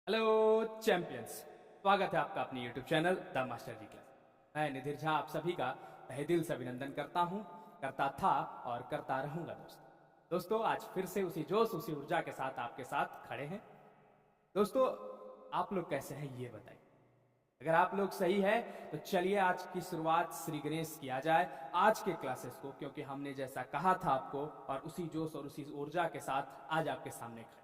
Hello champions, स्वागत है आपका अपने YouTube channel the master ji class. मैं निधिर झा आप सभी का तहे दिल से अभिनंदन करता हूं, करता था और करता रहूंगा। दोस्तों आज फिर से उसी जोश उसी ऊर्जा के साथ आपके साथ खड़े हैं। दोस्तों आप लोग कैसे हैं ये बताइए। अगर आप लोग सही है तो चलिए आज की शुरुआत श्री गणेश किया जाए आज के क्लासेस को, क्योंकि हमने जैसा कहा था आपको और उसी जोश और उसी ऊर्जा के साथ आज आपके सामने खड़े।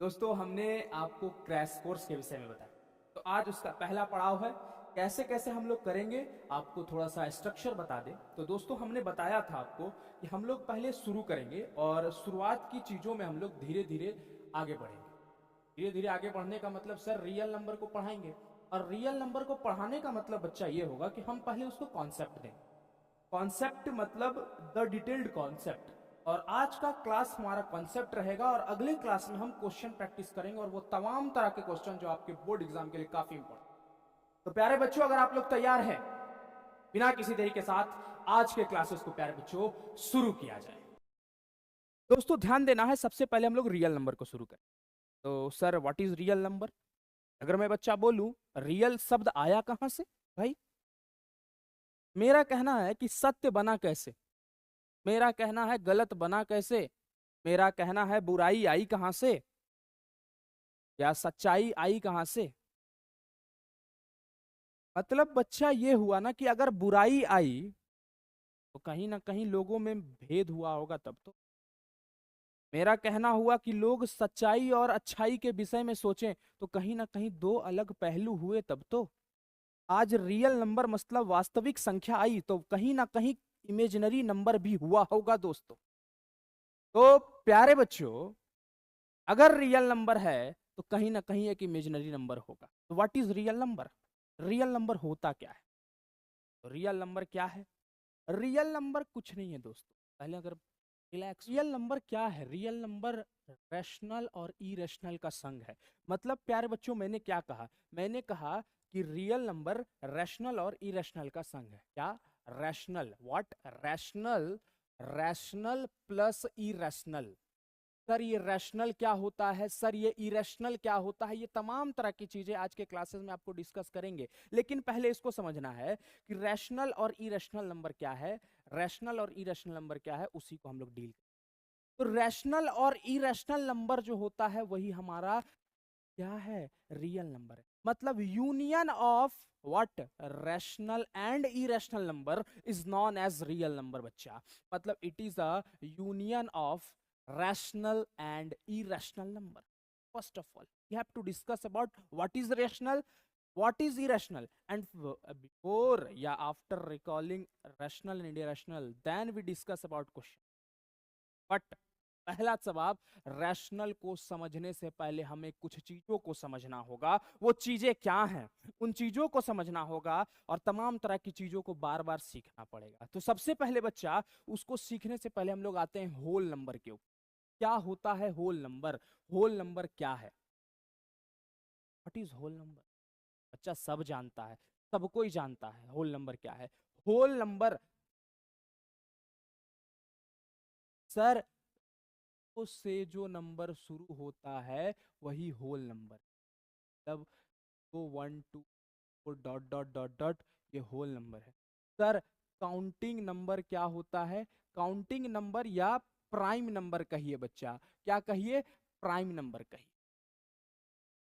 दोस्तों हमने आपको क्रैश कोर्स के विषय में बताया, तो आज उसका पहला पड़ाव है कैसे कैसे हम लोग करेंगे। आपको थोड़ा सा स्ट्रक्चर बता दें तो दोस्तों हमने बताया था आपको कि हम लोग पहले शुरू करेंगे और शुरुआत की चीज़ों में हम लोग धीरे धीरे आगे बढ़ेंगे। धीरे धीरे आगे बढ़ने का मतलब सर रियल नंबर को पढ़ाएंगे, और रियल नंबर को पढ़ाने का मतलब बच्चा ये होगा कि हम पहले उसको कॉन्सेप्ट दें। कॉन्सेप्ट मतलब द डिटेल्ड कॉन्सेप्ट। और आज का क्लास हमारा कॉन्सेप्ट रहेगा और अगले क्लास में हम क्वेश्चन प्रैक्टिस करेंगे, और वो तमाम तरह के क्वेश्चन जो आपके बोर्ड एग्जाम के लिए काफी इंपॉर्टेंट। तो प्यारे बच्चों अगर आप लोग तैयार हैं, बिना किसी देरी के साथ आज के क्लासेस को प्यारे बच्चों शुरू किया जाए। दोस्तों ध्यान देना है, सबसे पहले हम लोग रियल नंबर को शुरू करें। तो sir what is real number? अगर मैं बच्चा बोलूं रियल शब्द आया कहां से भाई, मेरा कहना है कि सत्य बना कैसे, मेरा कहना है गलत बना कैसे, मेरा कहना है बुराई आई कहां से या सच्चाई आई कहां से। मतलब बच्चा ये हुआ ना कि अगर बुराई आई तो कहीं ना कहीं लोगों में भेद हुआ होगा तब तो। मेरा कहना हुआ कि लोग सच्चाई और अच्छाई के विषय में सोचें तो कहीं ना कहीं दो अलग पहलू हुए तब तो। आज रियल नंबर मतलब वास्तविक संख्या आई तो कहीं ना कहीं इमेजिनरी नंबर भी हुआ होगा दोस्तों। तो प्यारे बच्चों अगर रियल नंबर है तो कहीं ना कहीं एक इमेजिनरी नंबर होगा। तो what is real number? Real number होता क्या है? तो रियल नंबर क्या है? रियल नंबर कुछ नहीं है दोस्तों, पहले अगर रिलैक्स। रियल नंबर क्या है? रियल नंबर रैशनल और इरेशनल का संघ है। मतलब प्यारे बच्चों मैंने क्या कहा? मैंने कहा कि रियल नंबर रैशनल और इरेशनल का संघ है। क्या? Rational. What? Rational. Rational plus irrational. Sir ये रैशनल क्या होता है, सर ये इरेशनल क्या होता है, ये तमाम तरह की चीजें आज के क्लासेस में आपको डिस्कस करेंगे। लेकिन पहले इसको समझना है कि रैशनल और इरेशनल नंबर क्या है। रैशनल और इरेशनल नंबर क्या है उसी को हम लोग डील। तो रैशनल और इरेशनल नंबर जो होता है वही हमारा क्या है? रियल नंबर है। मतलब union of what? Rational and irrational number is known as real number बच्चा। मतलब it is a union of rational and irrational number. First of all we have to discuss about what is rational, what is irrational, and before after recalling rational and irrational then we discuss about question. But पहला जवाब, rational को समझने से पहले हमें कुछ चीजों को समझना होगा। वो चीजें क्या हैं उन चीजों को समझना होगा और तमाम तरह की चीजों को बार बार सीखना पड़ेगा। तो सबसे पहले बच्चा उसको सीखने से पहले हम लोग आते हैं होल नंबर के ऊपर। क्या होता है होल नंबर? होल नंबर क्या है? What is whole number? बच्चा सब जानता है, सबको ही जानता है होल नंबर क्या है। होल नंबर सर से जो नंबर शुरू होता है वही होल नंबर। तब वो 1 2 4 डॉट डॉट डॉट डॉट ये होल नंबर है। सर काउंटिंग नंबर क्या होता है? काउंटिंग नंबर या प्राइम नंबर कहिए बच्चा, क्या कहिए? प्राइम नंबर कहिए।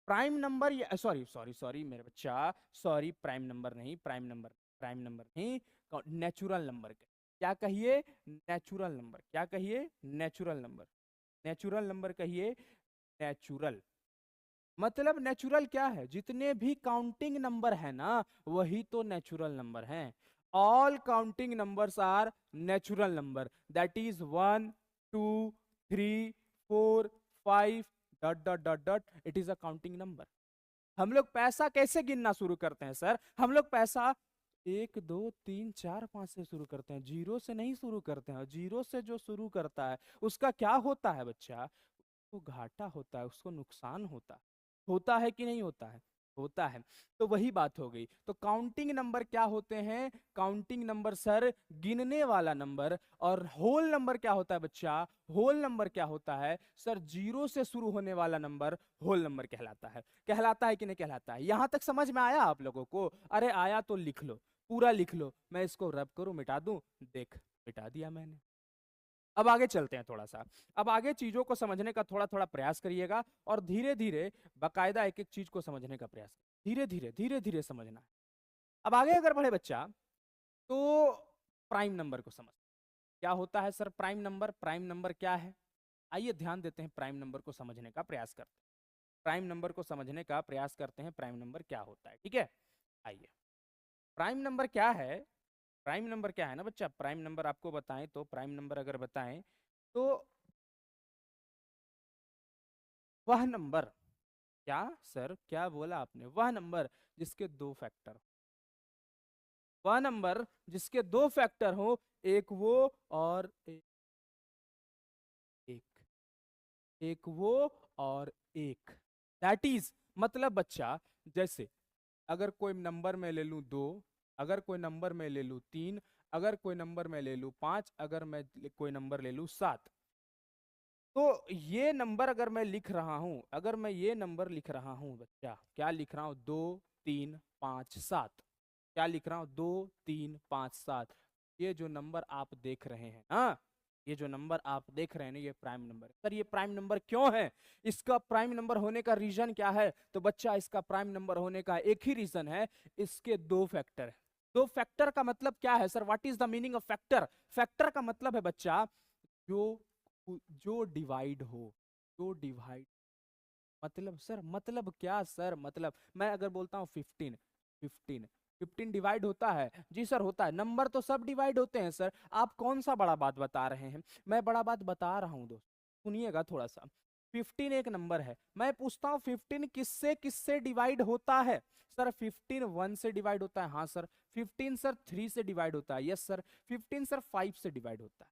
प्राइम नंबर या सॉरी सॉरी सॉरी मेरे बच्चा, सॉरी प्राइम नंबर नहीं, प्राइम नंबर नहीं, नेचुरल नंबर क्या कहिए? Natural number. क्या कहिए? Natural number. नेचुरल नंबर कहिए। नेचुरल मतलब नेचुरल क्या है? जितने भी काउंटिंग नंबर है ना वही तो नेचुरल नंबर हैं। All counting numbers are natural number. That is 1 2 3 4 5 dot dot dot dot it is a counting number. हम लोग पैसा कैसे गिनना शुरू करते हैं सर? हम लोग पैसा 1 2 3 4 5 से शुरू करते हैं, जीरो से नहीं शुरू करते हैं। जीरो से जो शुरू करता है उसका क्या होता है बच्चा? उसको घाटा होता है, उसको नुकसान होता है कि नहीं होता है? होता है। तो वही बात हो गई। तो काउंटिंग नंबर क्या होते हैं? काउंटिंग नंबर सर गिनने वाला नंबर। और होल नंबर क्या होता है बच्चा? होल नंबर क्या होता है सर? जीरो से शुरू होने वाला नंबर होल नंबर कहलाता है। कहलाता है कि नहीं कहलाता है? यहां तक समझ में आया आप लोगों को? अरे आया तो लिख लो, पूरा लिख लो। मैं इसको रब करूं, मिटा दूं? देख, मिटा दिया मैंने। अब आगे चलते हैं थोड़ा सा। अब आगे चीजों को समझने का थोड़ा थोड़ा प्रयास करिएगा, और धीरे धीरे बाकायदा एक एक चीज को समझने का प्रयास, धीरे धीरे समझना है। अब आगे अगर बढ़े बच्चा, तो प्राइम नंबर को समझ, क्या होता है sir prime number? Prime number क्या है? आइए ध्यान देते हैं, प्राइम नंबर को समझने का प्रयास करते हैं। प्राइम नंबर को समझने का प्रयास करते हैं, प्राइम नंबर क्या होता है, ठीक है? आइए, प्राइम नंबर क्या है? प्राइम नंबर क्या है ना बच्चा, प्राइम नंबर आपको बताएं तो, प्राइम नंबर अगर बताएं तो वह नंबर, क्या सर क्या बोला आपने? वह नंबर जिसके दो फैक्टर, वह नंबर जिसके दो फैक्टर हो, एक वो और एक, एक वो और एक। दैट इज, मतलब बच्चा, जैसे अगर कोई नंबर में ले लूं दो, अगर कोई नंबर में ले लूं तीन, अगर कोई नंबर में ले लूं पांच, अगर मैं कोई नंबर ले लूं सात, तो ये नंबर अगर मैं लिख रहा हूं, अगर मैं ये नंबर लिख रहा हूं बच्चा, क्या लिख रहा हूं? 2 3 5 7। क्या लिख रहा हूं? 2 3 5 7। ये जो नंबर आप देख रहे हैं, हाँ, ये जो नंबर आप देख रहे हैं ना, ये प्राइम नंबर है। सर ये प्राइम नंबर क्यों है? इसका प्राइम नंबर होने का रीजन क्या है? तो बच्चा इसका प्राइम नंबर होने का एक ही रीजन है, इसके दो फैक्टर है। दो फैक्टर का मतलब क्या है sir? What is the meaning of factor? Factor का मतलब है बच्चा, जो जो डिवाइड हो, जो डिवाइड, मतलब सर, मतलब क्या सर? मतलब मैं अगर बोलता हूँ 15, 15, 15 डिवाइड होता है? जी सर होता है। नंबर तो सब डिवाइड होते हैं सर, आप कौन सा बड़ा बात बता रहे हैं? मैं बड़ा बात बता रहा हूँ दोस्त, सुनिएगा थोड़ा सा। 15 एक नंबर है, मैं पूछता हूँ 15 किससे किससे डिवाइड होता है? सर 15 1 से डिवाइड होता है, हाँ सर। 15 सर 3 से डिवाइड होता है, यस सर। 15 सर 5 से डिवाइड होता है,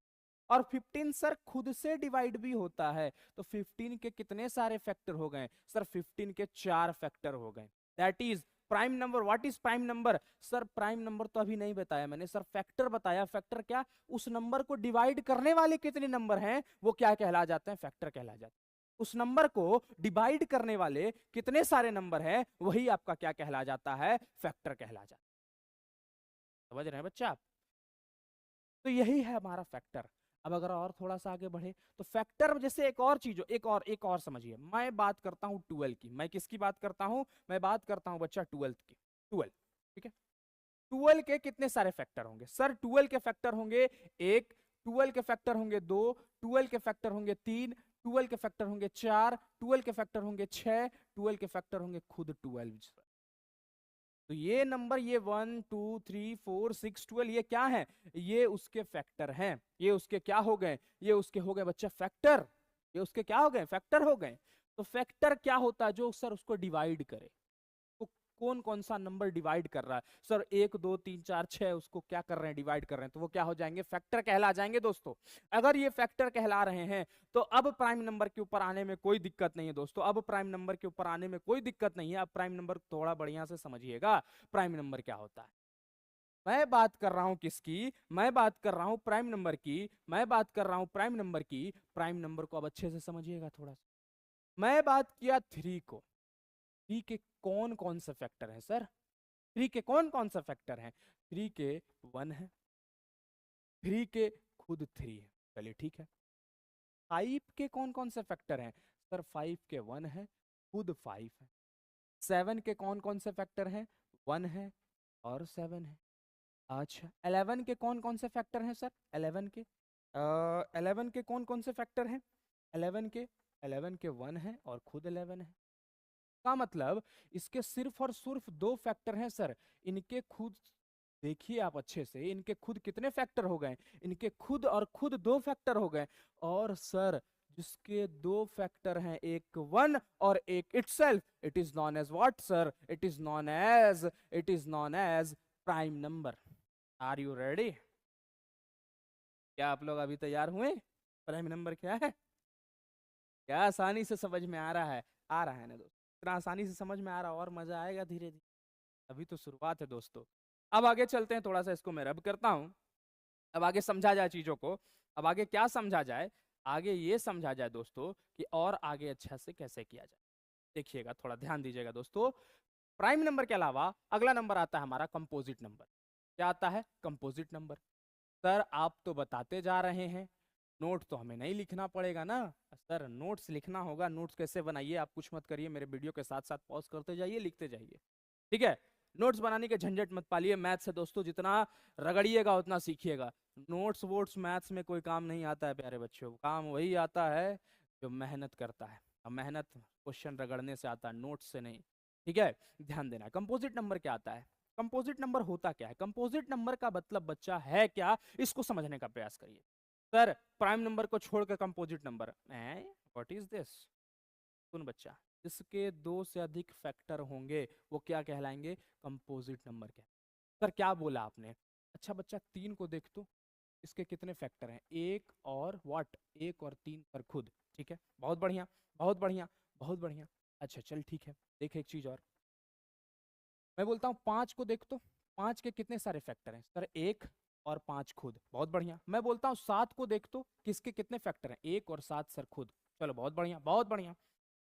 और 15 सर खुद से डिवाइड भी होता है। तो 15 के कितने सारे फैक्टर हो गए सर? 15 के 4 फैक्टर हो गए। That is prime number. What is prime number? Sir prime number तो अभी नहीं बताया मैंने सर, फैक्टर बताया। फैक्टर क्या? उस नंबर को डिवाइड करने वाले कितने नंबर हैं वो क्या कहला जाते हैं? फैक्टर कहला जाते हैं। उस नंबर को डिवाइड करने वाले कितने सारे नंबर हैं, वही आपका क्या कहला जाता है? फैक्टर कहला जाता है। समझ रहे हैं बच्चा आप? तो यही है हमारा फैक्टर। अब अगर और थोड़ा सा आगे बढ़े, तो फैक्टर जैसे एक और चीज, एक और समझिए। मैं बात करता हूं 12 की, मैं किसकी बात करता हूं? मैं बात करता हूं बच्चा 12 की। 12, ठीक है? 12 के कितने सारे फैक्टर होंगे सर? 12 के फैक्टर होंगे एक, 12 के फैक्टर होंगे दो, 12 के फैक्टर होंगे तीन, 12 के फैक्टर होंगे चार, 12 के फैक्टर होंगे छह, 12 के फैक्टर होंगे खुद 12। तो ये नंबर, ये 1 2 3 4 6 12, ये क्या है? ये उसके फैक्टर हैं। ये उसके क्या हो गए? ये उसके हो गए बच्चा फैक्टर। ये उसके क्या हो गए? फैक्टर हो गए। तो फैक्टर क्या होता है? जो सर उसको डिवाइड करे। तो कौन कौन सा नंबर डिवाइड कर रहा है सर? 1 2 3 4 6, उसको क्या कर रहे हैं? डिवाइड कर रहे हैं, तो वो क्या हो जाएंगे? फैक्टर कहला जाएंगे दोस्तों। अगर ये फैक्टर कहला रहे हैं, तो अब प्राइम नंबर के ऊपर आने में कोई दिक्कत नहीं है दोस्तों। अब प्राइम नंबर के ऊपर आने में कोई दिक्कत नहीं है। अब प्राइम नंबर थोड़ा बढ़िया से समझिएगा, प्राइम नंबर क्या होता है। मैं बात कर रहा हूं किसकी? मैं बात कर रहा हूं प्राइम नंबर की। मैं बात कर रहा हूं प्राइम नंबर की। प्राइम नंबर को अब अच्छे से समझिएगा थोड़ा सा। मैं बात किया 3 को। 3 के कौन कौन से फैक्टर हैं सर? 3 के कौन कौन सा फैक्टर हैं? 3 के 1 है, 3 के खुद 3 है, चलिए ठीक है। 5 के कौन कौन से फैक्टर हैं? सर 5 के 1 है, खुद 5 है। 7 के कौन कौन से फैक्टर हैं? 1 है और 7 है। अच्छा, 11 के कौन कौन से फैक्टर हैं सर? 11 के 11 के कौन कौन से फैक्टर हैं? 11 के 1 है और खुद 11 है। का मतलब इसके सिर्फ और सिर्फ दो फैक्टर हैं सर। इनके खुद देखिए आप अच्छे से, इनके खुद कितने फैक्टर हो गए? इनके खुद और खुद दो फैक्टर हो गए। और सर जिसके दो फैक्टर हैं, एक 1 और एक itself, it is known as what sir? It is known as prime number. Are you ready? क्या आप लोग अभी तैयार हुए? प्राइम नंबर क्या है? क्या आसानी से समझ में आ रहा है? आ रहा है ना दोस्त? इतना आसानी से समझ में आ रहा, और मजा आएगा धीरे धीरे, अभी तो शुरुआत है दोस्तों। अब आगे चलते हैं, थोड़ा सा इसको मैं रब करता हूँ। अब आगे समझा जाए चीजों को। अब आगे क्या समझा जाए? आगे ये समझा जाए दोस्तों कि और आगे अच्छा से कैसे किया जाए। देखिएगा, थोड़ा ध्यान दीजिएगा दोस्तों। प्राइम नंबर के अलावा अगला नंबर आता है हमारा कंपोजिट नंबर। क्या आता है? Composite number. सर आप तो बताते जा रहे हैं, नोट तो हमें नहीं लिखना पड़ेगा ना? सर नोट्स लिखना होगा। नोट्स कैसे बनाइए आप कुछ मत करिए, मेरे वीडियो के साथ साथ पॉज करते जाइए, लिखते जाइए, ठीक है? नोट्स बनाने के झंझट मत पालिए। मैथ्स है दोस्तों, जितना रगड़िएगा उतना सीखिएगा। नोट्स वोट्स मैथ्स में कोई काम नहीं आता है प्यारे बच्चों, काम वही आता है जो मेहनत करता है। अब मेहनत क्वेश्चन रगड़ने से आता है, नोट्स से नहीं, ठीक है? ध्यान देना। कंपोजिट नंबर क्या आता है? कंपोजिट नंबर होता क्या है? कंपोजिट नंबर का मतलब बच्चा है क्या, इसको समझने का प्रयास करिए। सर प्राइम नंबर को छोड़कर composite number, what is this? सुन बच्चा, जिसके दो से अधिक फैक्टर होंगे वो क्या कहलाएंगे? कंपोजिट नंबर के। सर क्या बोला आपने? अच्छा बच्चा, तीन को देख तो, इसके कितने फैक्टर हैं? एक और व्हाट? एक और तीन पर खुद, ठीक है? बहुत बढ़िया, बहुत बढ़िया, बहुत बढ़िया। अच्छा चल ठीक है, देख एक चीज और। मैं बोलता हूँ पांच को देख तो, पांच के कितने सारे फैक्टर हैं? सर एक और पांच खुद, बहुत बढ़िया। मैं बोलता हूँ सात को देख तो, किसके कितने फैक्टर हैं? एक और सात सर खुद, चलो बहुत बढ़िया, बहुत बढ़िया।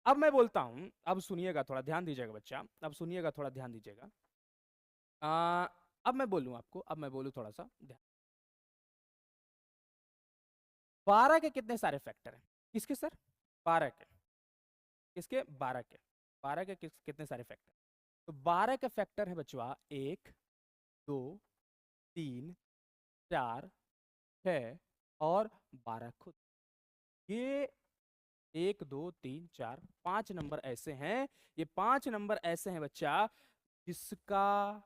अब मैं बोलता हूं, अब सुनिएगा, थोड़ा ध्यान दीजिएगा बच्चा, अब सुनिएगा, थोड़ा ध्यान दीजिएगा। अब मैं बोलूं आपको, अब मैं बोलूं थोड़ा सा ध्यान। 12 के कितने सारे फैक्टर हैं? किसके सर? 12 के। किसके? 12 के। 12 के कितने सारे फैक्टर? तो 12 के फैक्टर है बच्चा, एक, दो, तीन, चार, छह और 12 खुद। ये एक, दो, तीन, चार, पांच नंबर ऐसे हैं, ये पांच नंबर ऐसे हैं बच्चा, जिसका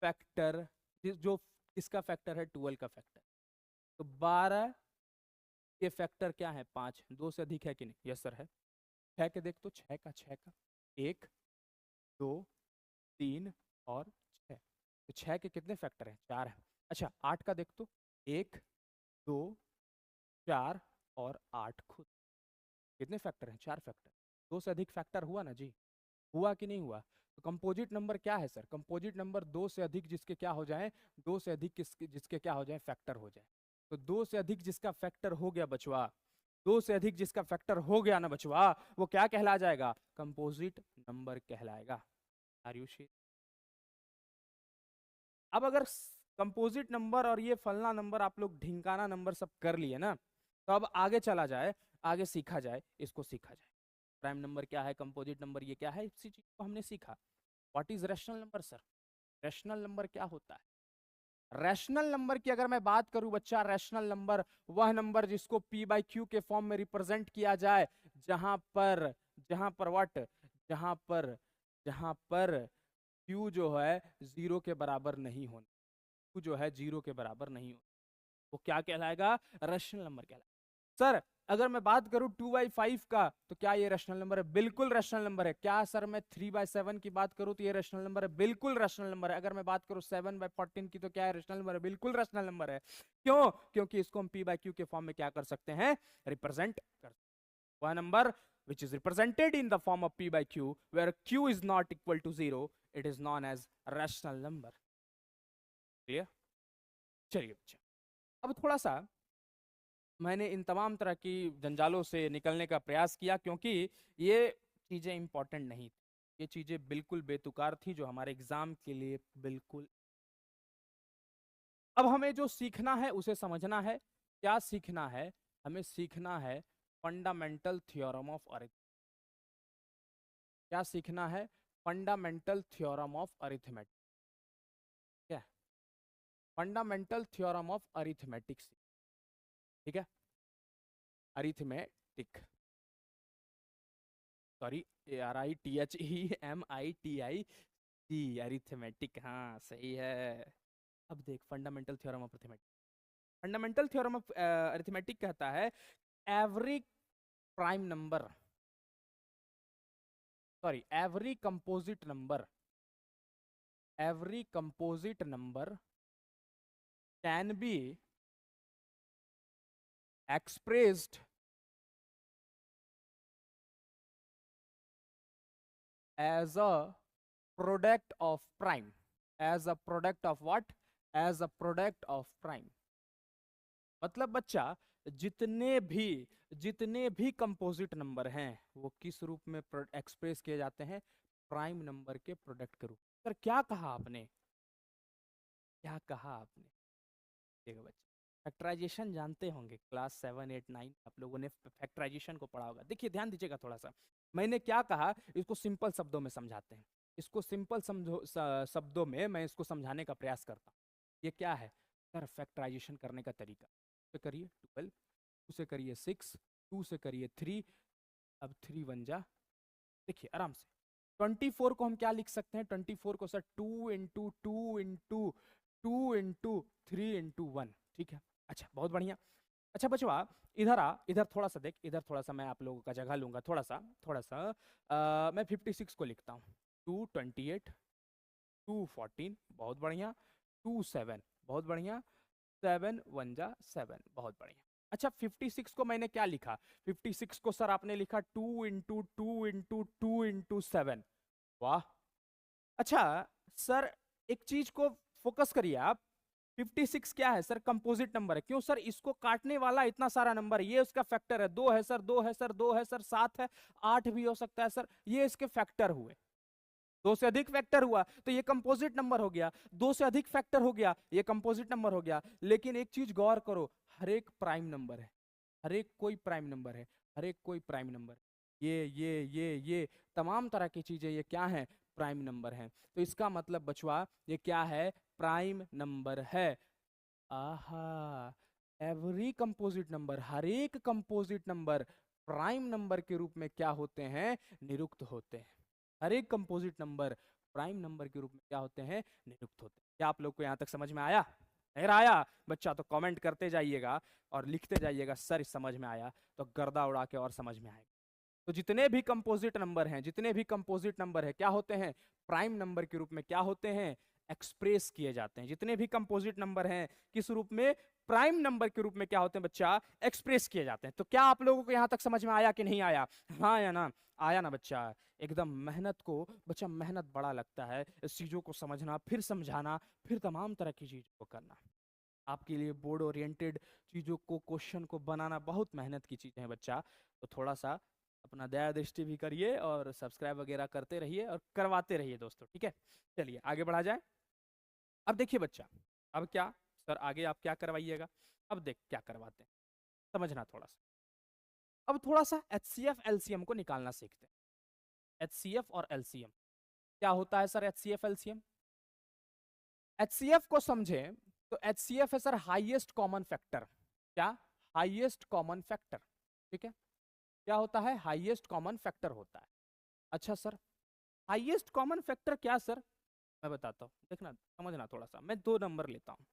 फैक्टर, जो इसका फैक्टर है 12 का फैक्टर। तो 12 के फैक्टर क्या है? पांच। दो से अधिक है कि नहीं? यस सर है। छह के देख तो, छह का एक, दो, तीन और छह। तो छह के कितने फैक्टर हैं? चार है। अच्छा आठ का देख तो, एक, दो, चार और आठ खुद। कितने फैक्टर हैं? चार फैक्टर। दो से अधिक फैक्टर हुआ ना जी? हुआ कि नहीं हुआ? तो कंपोजिट नंबर क्या है सर? कंपोजिट नंबर दो से अधिक जिसके क्या हो जाए, दो से अधिक किसके जिसके क्या हो जाए, फैक्टर हो जाए। तो दो से अधिक जिसका फैक्टर हो गया बचवा, दो से अधिक जिसका फैक्टर हो गया ना बचवा, वो क्या कहला जाएगा? कंपोजिट नंबर कहलाएगा। Are you sure? अब अगर कंपोजिट नंबर और ये फलना नंबर आप लोग ढिंकाना नंबर सब कर लिए ना, तो अब आगे चला जाए, आगे सीखा जाए, इसको सीखा जाए। प्राइम नंबर क्या है, कंपोजिट नंबर ये क्या है, इसी चीज को हमने सीखा। What is rational number sir? Rational number क्या होता है? रैशनल नंबर की अगर मैं बात करूं बच्चा, रैशनल नंबर वह नंबर जिसको p बाई क्यू के फॉर्म में रिप्रेजेंट किया जाए, जहां पर व्हाट, जहां पर जहां पर q जो है जीरो के बराबर नहीं होना, q जो है जीरो के बराबर नहीं होना, वो क्या कहलाएगा? रैशनल नंबर कहलाएगा। सर अगर मैं बात करूं 2/5 का, तो क्या ये रैशनल नंबर है? बिल्कुल रैशनल नंबर है। क्या सर मैं 3/7 की बात करूं तो ये रैशनल नंबर है? बिल्कुल रैशनल नंबर है। अगर मैं बात करूं 7/14 की, तो क्या है? रैशनल नंबर है। बिल्कुल रैशनल नंबर है। क्यों? क्योंकि इसको हम p बाई क्यू के फॉर्म में क्या कर सकते हैं? रिप्रेजेंट कर। वह number which is represented in the form of p by q where q is not equal to 0, it is known as rational number. Clear? चलिए बच्चे, अब थोड़ा सा मैंने इन तमाम तरह की जंजालों से निकलने का प्रयास किया, क्योंकि ये चीज़ें इंपॉर्टेंट नहीं थी, ये चीज़ें बिल्कुल बेतुकार थी, जो हमारे एग्जाम के लिए बिल्कुल। अब हमें जो सीखना है उसे समझना है। क्या सीखना है? हमें सीखना है फंडामेंटल थ्योरम ऑफ अरिथमेटिक। क्या सीखना है? Fundamental theorem of arithmetic. क्या? फंडामेंटल थ्योरम ऑफ अरिथमेटिक्स, ठीक है? अरिथमेटिक, सॉरी, ARITHEMITIC, अरिथमेटिक, हाँ सही है। अब देख, fundamental theorem of arithmetic, fundamental theorem of arithmetic कहता है every prime number, sorry every composite number can be expressed as a product of prime, as a product of what, as a product of prime. मतलब बच्चा जितने भी composite number हैं वो किस रूप में एक्सप्रेस किए जाते हैं, प्राइम नंबर के प्रोडक्ट के रूप में। सर क्या कहा आपने, क्या कहा आपने? देखो बच्चे, फैक्टराइजेशन जानते होंगे, क्लास 7 8 9 आप लोगों ने फैक्टराइजेशन को पढ़ा होगा। देखिए ध्यान दीजिएगा थोड़ा सा, मैंने क्या कहा इसको सिंपल शब्दों में समझाते हैं। इसको सिंपल शब्दों में मैं इसको समझाने का प्रयास करता हूँ। ये क्या है सर, फैक्टराइजेशन करने का तरीका। तो करिए 12, 2 से करिए 6, 2 से करिए 3, अब 3 बन जा, देखिए आराम से। 24 को हम क्या लिख सकते हैं, 24 को sir 2 into 2 into 2 into 3 into 1, ठीक है। अच्छा बहुत बढ़िया। अच्छा बचवा, इधर आ, इधर थोड़ा सा देख, इधर थोड़ा सा मैं आप लोगों का जगह लूंगा, थोड़ा सा मैं 56 को लिखता हूँ। 2 28, 2 14, बहुत बढ़िया, 2 7, बहुत बढ़िया, 7 1 जा 7, बहुत बढ़िया। अच्छा 56 को मैंने क्या लिखा, 56 को सर आपने लिखा 2 इंटू 2 इंटू 2 इंटू 7, वाह। अच्छा सर, एक चीज को फोकस करिए आप, 56 क्या है सर, कंपोजिट नंबर है। क्यों सर, इसको काटने वाला इतना सारा नंबर है, ये उसका फैक्टर है। 2 है सर, 2 है सर, 2 है सर, 7 है, 8 भी हो सकता है सर, ये इसके फैक्टर हुए। 2 से अधिक फैक्टर हुआ तो ये कंपोजिट नंबर हो गया, 2 से अधिक फैक्टर हो गया ये कंपोजिट नंबर हो गया। लेकिन एक चीज गौर करो, हर एक प्राइम नंबर है, हर एक कोई प्राइम नंबर है, हर एक कोई प्राइम नंबर, ये तमाम तरह की चीजें ये क्या है, प्राइम नंबर है। तो इसका मतलब बचवा ये क्या है, प्राइम नंबर है। आहा, एवरी कंपोजिट नंबर, हर एक कंपोजिट नंबर प्राइम नंबर के रूप में क्या होते हैं, निरुक्त होते हैं। हर एक कंपोजिट नंबर प्राइम नंबर के रूप में क्या होते हैं, निरुक्त होते हैं। क्या आप लोग को यहां तक समझ में आया? नहीं आया बच्चा तो कमेंट करते जाइएगा और लिखते जाइएगा सर समझ में आया, तो गर्दा उड़ा के और समझ में आएगा। तो जितने भी कंपोजिट नंबर हैं, जितने भी कंपोजिट नंबर है क्या होते हैं, प्राइम नंबर के रूप में क्या होते हैं, एक्सप्रेस किए जाते हैं। जितने भी कंपोजिट नंबर हैं किस रूप में, प्राइम नंबर के रूप में क्या होते हैं बच्चा, एक्सप्रेस किए जाते हैं। तो क्या आप लोगों को यहां तक समझ में आया कि नहीं आया? हाँ या ना? आया ना बच्चा? एकदम मेहनत को बच्चा, मेहनत बड़ा लगता है इस चीजों को समझना, फिर समझाना, फिर तमाम तरह की चीजों को करना। आपके लिए बोर्ड ओरिएंटेड चीजों को, क्वेश्चन को बनाना बहुत मेहनत की चीजें हैं बच्चा। तो थोड़ा सा अपना दया दृष्टि भी करिए और सब्सक्राइब वगैरह करते रहिए और करवाते रहिए दोस्तों, ठीक है। चलिए आगे बढ़ा जाए। अब देखिए बच्चा, अब क्या सर आगे आप क्या करवाइएगा, अब देख क्या करवाते हैं, समझना थोड़ा सा। अब थोड़ा सा HCF LCM को निकालना सीखते हैं। HCF और LCM क्या होता है सर, HCF LCM? HCF को समझे तो HCF है सर हाईएस्ट कॉमन फैक्टर। क्या? हाईएस्ट कॉमन फैक्टर, ठीक है। क्या होता है, हाईएस्ट कॉमन फैक्टर होता है। अच्छा सर, हाईएस्ट कॉमन फैक्टर क्या सर, मैं बताता हूँ, देखना समझना थोड़ा सा। मैं 2 नंबर लेता हूँ,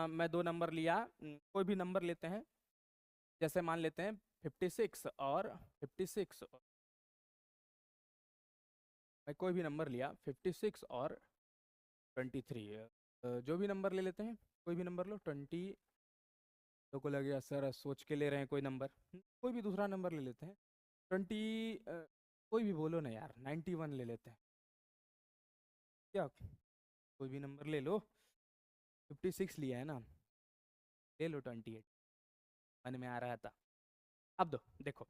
मैं 2 नंबर लिया, कोई भी नंबर लेते हैं, जैसे मान लेते हैं 56 और 56, मैं कोई भी नंबर लिया 56 और 23, जो भी नंबर ले लेते हैं, कोई भी नंबर लो। 20 तो को लगेगा सर सोच के ले रहे हैं कोई नंबर, कोई भी दूसरा नंबर ले लेते हैं। 20, कोई भी बोलो ना यार, 91 ले लेते हैं, क्या कोई भी नंबर ले लो। 56 लिया है ना, ले लो 28, मन में आ रहा था। अब दो देखो,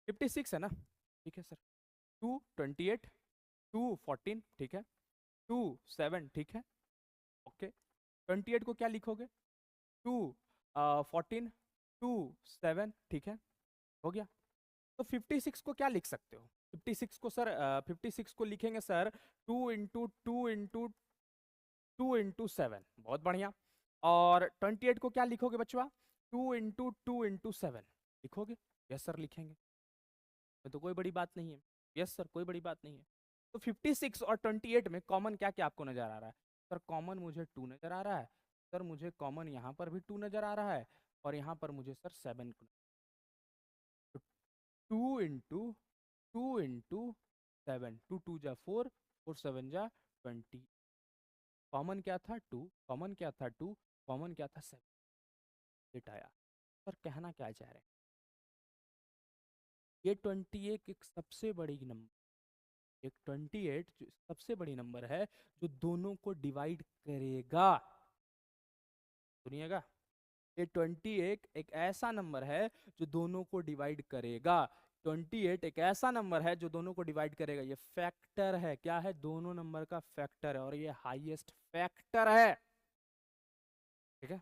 56 है ना, ठीक है सर, 2 28, 2 14, ठीक है, 2 7, ठीक है, ओके। 28 को क्या लिखोगे, 2 14, 2 7, ठीक है, हो गया। तो 56 को क्या लिख सकते हो, 56 को सर 56 को लिखेंगे सर 2 इंटू 2 इंटू 2 इंटू 7, बहुत बढ़िया। और 28 को क्या लिखोगे बच्चवा, 2 इंटू 2 इंटू 7 लिखोगे। यस सर लिखेंगे, तो कोई बड़ी बात नहीं है। यस सर कोई बड़ी बात नहीं है। तो 56 और 28 में कॉमन क्या क्या आपको नजर आ रहा है? सर कॉमन मुझे 2 नजर आ रहा है, सर मुझे कॉमन यहाँ पर भी 2 नजर आ रहा है, और यहाँ पर मुझे सर 7। तो 2 इंटू 2 इंटू 7, 2 2 जा 4, 4 7 जा 20, कॉमन क्या था 2, कॉमन क्या था 2, कॉमन क्या था 7, एट आया। सर कहना क्या चाह रहे हैं, ये 20 एक सबसे बड़ी नंबर, एक 28 जो सबसे बड़ी नंबर है जो दोनों को डिवाइड करेगा। सुनिएगा, ये 28 एक ऐसा नंबर है जो दोनों को डिवाइड करेगा। 28 एक ऐसा नंबर है जो दोनों को डिवाइड करेगा। ये फैक्टर है, क्या है, दोनों नंबर का फैक्टर है और ये हाईएस्ट फैक्टर है। ठीक है,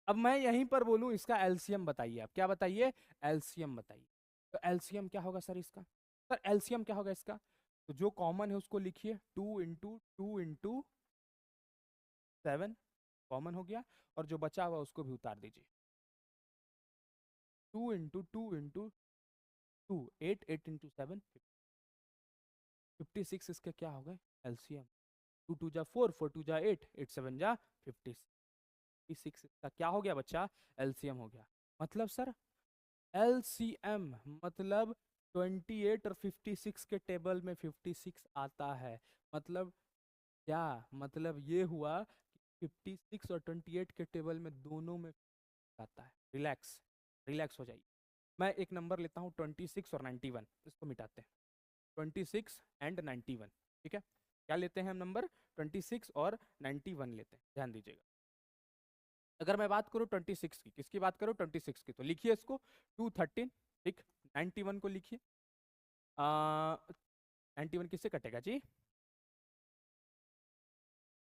अब मैं यहीं पर बोलूं इसका एलसीएम बताइए। आप क्या बताइए, एलसीएम बताइए। तो एलसीएम क्या होगा सर इसका, सर एलसीएम क्या होगा इसका? तो जो कॉमन है उसको लिखिए, 2 इंटू 7 हो गया, और जो बचा हुआ उसको भी उतार दीजिए। 2 इंटू 8, 8 इंटू 7 56। इसके क्या हो गए एलसीएम? 2 2 जा 4, 4 2 जा 8, 8 7 जा 56। इसका क्या हो गया बच्चा, एलसीएम हो गया। मतलब सर एलसीएम मतलब 28 और 56 के टेबल में 56 आता है। मतलब क्या, मतलब ये हुआ कि 56 और 28 के टेबल में दोनों में आता है। रिलैक्स, रिलैक्स हो जाइए। मैं एक नंबर लेता हूँ 26 और 91, इसको मिटाते हैं। 26 एंड 91, ठीक है। क्या लेते हैं हम नंबर, 26 और 91 लेते हैं, ध्यान दीजिएगा। अगर मैं बात करूँ 26 की, किसकी बात करूँ, 26 की, तो लिखिए इसको 213, ठीक। 91 को लिखिए, 91 किससे कटेगा जी,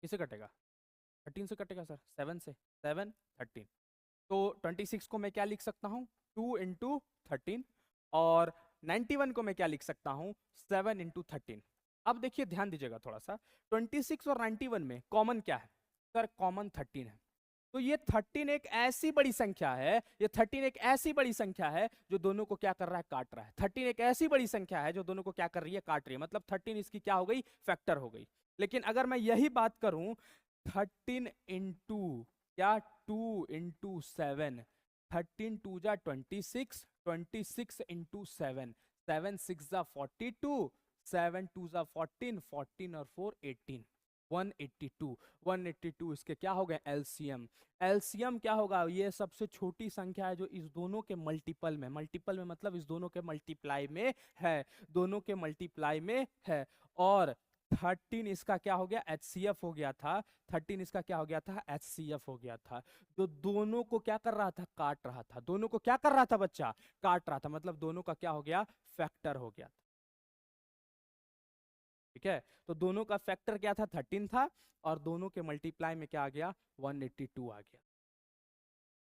किससे कटेगा, 13 से कटेगा सर, 7 से, 7 13। तो 26 को मैं क्या लिख सकता हूँ, 2 इंटू 13, और 91 को मैं क्या लिख सकता हूँ, 7 इंटू 13। अब देखिए ध्यान दीजिएगा थोड़ा सा, 26 और 91 में कॉमन क्या है सर, कॉमन 13 है। तो ये 13 एक ऐसी बड़ी संख्या है, ये 13 एक ऐसी बड़ी संख्या है जो दोनों को क्या कर रहा है, काट रहा है। 13 एक ऐसी बड़ी संख्या है जो दोनों को क्या कर रही है, काट रही है। मतलब 13 इसकी क्या हो गई, फैक्टर हो गई। लेकिन अगर मैं यही बात करूं 13 इंटू क्या, 2 इंटू 7, 13 2 जा 26, 26 इंटू 7, 7 6 जा 42, 7 2 जा 14, 14 और 4 18, 182। 182 इसके क्या हो गए, एलसीएम। एलसीएम क्या होगा, ये सबसे छोटी संख्या है जो इस दोनों के मल्टीपल में, मल्टीपल में मतलब इस दोनों के मल्टीप्लाई में है, दोनों के मल्टीप्लाई में है। और 13 इसका क्या हो गया, एचसीएफ हो गया था। 13 इसका क्या हो गया था, एचसीएफ हो गया था, जो दोनों को क्या कर रहा था, काट रहा था। दोनों को क्या कर रहा था बच्चा, काट रहा था। मतलब दोनों का क्या हो गया, फैक्टर हो गया। ठीक है, तो दोनों का फैक्टर क्या था, 13 था, और दोनों के मल्टीप्लाई में क्या आ गया, 182 आ गया।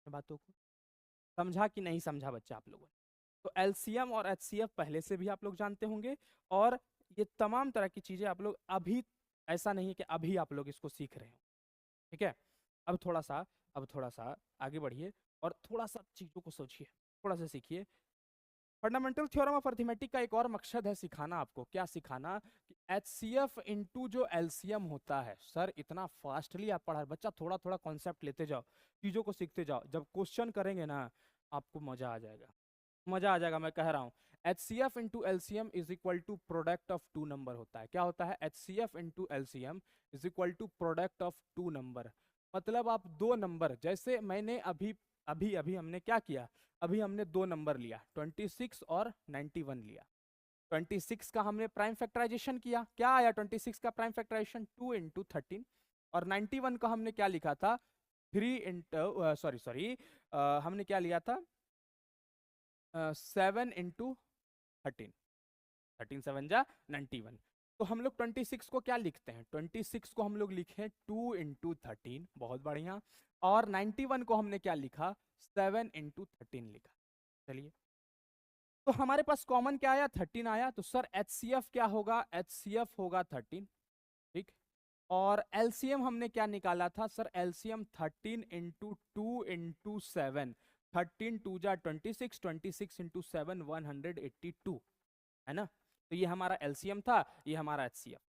बातों को समझा कि नहीं समझा बच्चा आप लोगों ने? तो एलसीएम और एचसीएफ पहले से भी आप लोग जानते होंगे, और ये तमाम तरह की चीजें आप लोग अभी, ऐसा नहीं है कि अभी आप लोग इसको सीख रहे हो। ठीक है, अब थोड़ा सा आगे बढ़िए और थोड़ा सा चीजों को सोचिए, थोड़ा सा सीखिए। फंडामेंटल थ्योरम ऑफ अर्थमेटिक का एक और मकसद है सिखाना आपको, क्या सिखाना, कि एचसीएफ इंटू जो एलसीएम होता है। सर इतना फास्टली आप पढ़ा, बच्चा थोड़ा थोड़ा कॉन्सेप्ट लेते जाओ, चीजों को सीखते जाओ, जब क्वेश्चन करेंगे ना आपको मजा आ जाएगा, मजा आ जाएगा, मैं कह रहा हूँ। HCF into LCM is equal to product of two number होता है। क्या होता है, HCF into LCM is equal to product of two number. मतलब आप दो नंबर, जैसे मैंने अभी अभी अभी हमने क्या किया, अभी हमने दो नंबर लिया, 26 और 91 लिया। 26 का हमने प्राइम फैक्टराइजेशन किया, क्या आया 26 का प्राइम फैक्टराइजेशन, 2 इंटू 13। और 91 का हमने क्या लिखा था, 3 इंटू सॉरी हमने क्या लिया था, 7 इंटू 13, 13 7 जा 91। तो हम लोग 26 को क्या लिखते हैं, 26 को हम लोग लिखे 2 इंटू 13, बहुत बढ़िया। और 91 को हमने क्या लिखा, 7 इंटू 13 लिखा। चलिए, तो हमारे पास कॉमन क्या आया, 13 आया। तो सर एचसीएफ क्या होगा, एचसीएफ होगा 13, ठीक। और एलसीएम हमने क्या निकाला था सर, एलसीएम 13 इंटू 2 इंटू 7, 13 2 जा 26, 26 इंटू 7 182, है ना। तो ये हमारा एलसीएम था, ये हमारा एचसीएफ।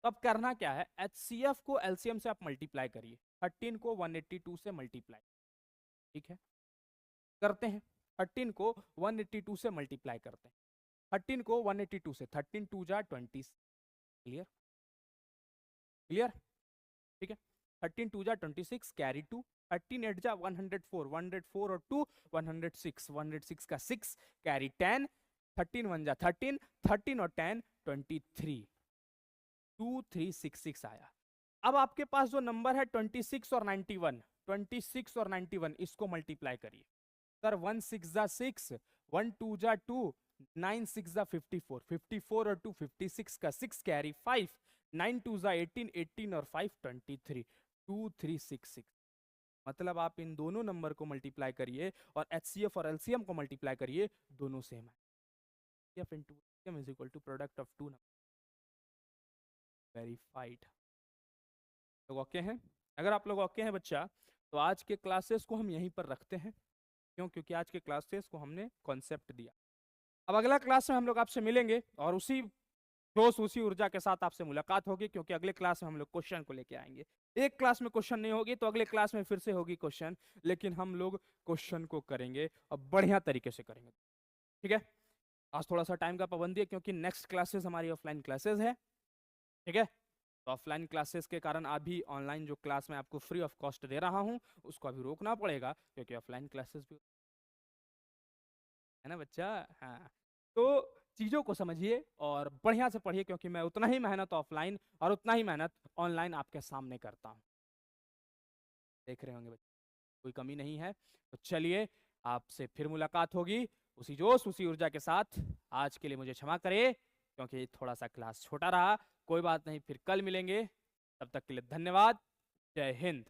तो अब करना क्या है, एचसीएफ को एलसीएम से आप मल्टीप्लाई करिए, 13 को 182 से मल्टीप्लाई, ठीक है, करते हैं। 13 को 182 से मल्टीप्लाई करते हैं, 13 को 182 से, 13 2 जा 20, क्लियर, क्लियर, ठीक है। 13 2 जा 26, कैरी 2, 13 8 जा 104, 104 और 2 106, 106 का 6, कैरी 10, 13 1 जा 13, 13 और 10 23, 2366 आया। अब आपके पास जो नंबर है 26 और 91, 26 और 91 इसको मल्टीप्लाई करिए सर। 1 6 जा 6, 1 2 जा 2, 9 6 जा 54, 54 और 2 56 का 6 कैरी 5, 9 2 जा 18, 18 और 5 23, 2366। मतलब आप इन दोनों नंबर को मल्टीप्लाई करिए और एचसीएफ और एलसीएम को मल्टीप्लाई करिए, दोनों सेम है। F into LCM is equal to product of two number. Verified. लोग ओके हैं? अगर आप लोग ओके हैं बच्चा, तो आज के क्लासेस को हम यहीं पर रखते हैं। क्यों? क्योंकि आज के क्लासेस को हमने कॉन्सेप्ट दिया। अब अगला क्लास में हम लोग आपसे मिलेंगे और उसी जोश उसी ऊर्जा के साथ आपसे मुलाकात होगी, क्योंकि अगले क्लास में हम लोग क्वेश्चन को लेके आएंगे। एक क्लास में क्वेश्चन नहीं होगी तो अगले क्लास में फिर से होगी क्वेश्चन, लेकिन हम लोग क्वेश्चन को करेंगे और बढ़िया तरीके से करेंगे। ठीक है? आज थोड़ा सा टाइम का पाबंदी है क्योंकि नेक्स्ट क्लासेस हमारी ऑफलाइन क्लासेस है। ठीक है? तो ऑफलाइन क्लासेस के कारण अभी ऑनलाइन जो क्लास मैं आपको फ्री ऑफ कॉस्ट दे रहा हूं उसको अभी रोकना पड़ेगा, क्योंकि ऑफलाइन क्लासेस भी है ना बच्चा। हाँ, तो चीज़ों को समझिए और बढ़िया से पढ़िए, क्योंकि मैं उतना ही मेहनत ऑफलाइन और उतना ही मेहनत ऑनलाइन आपके सामने करता हूँ। देख रहे होंगे बच्चे, कोई कमी नहीं है। तो चलिए, आपसे फिर मुलाकात होगी उसी जोश उसी ऊर्जा के साथ। आज के लिए मुझे क्षमा करिए क्योंकि थोड़ा सा क्लास छोटा रहा। कोई बात नहीं, फिर कल मिलेंगे। तब तक के लिए धन्यवाद। जय हिंद।